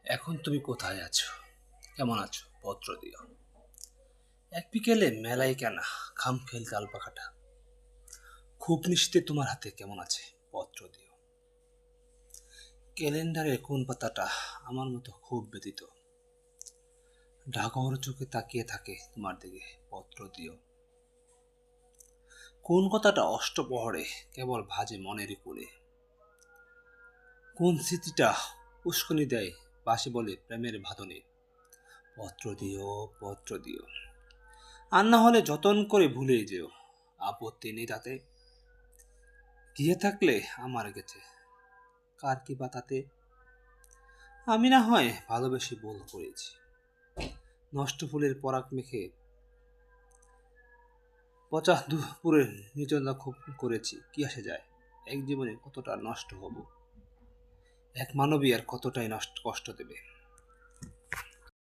এখন তুমি কোথায় আছো? কেমন আছো? পত্র দিও। এক বিকেলে মেলায় কেনা খামখেয়াল তাল পাখাটা খুব নিশ্চিত তোমার হাতে কেমন আছে? পত্র দিও। ক্যালেন্ডারের কোন পাতাটা আমার মতো খুব ব্যতীত ঢাকর চোখে তাকিয়ে থাকে তোমার দিকে? পত্র দিও। কোন কথাটা অষ্টপ্রহরে কেবল ভাজে মনের কোণে? কোন স্মৃতিটা উস্কানি দেয় পাশে বলে প্রেমের বাঁধনে? পত্র দিও, পত্র দিও। আর না হলে যতন করে ভুলে যেও, আপত্তি নেই তাতে। গিয়ে থাকলে আমার গেছে, কার কি বা তাতে? আমি না হয় ভালোবেসে ভুল করেছি, নষ্ট ফুলের পরাগ মেখে পচা দুপুরের নিচনা খুব করেছি, কি আসে যায়? এক জীবনে কতটা নষ্ট হব, এক মানবী আর কতটাই নষ্ট কষ্ট দেবে।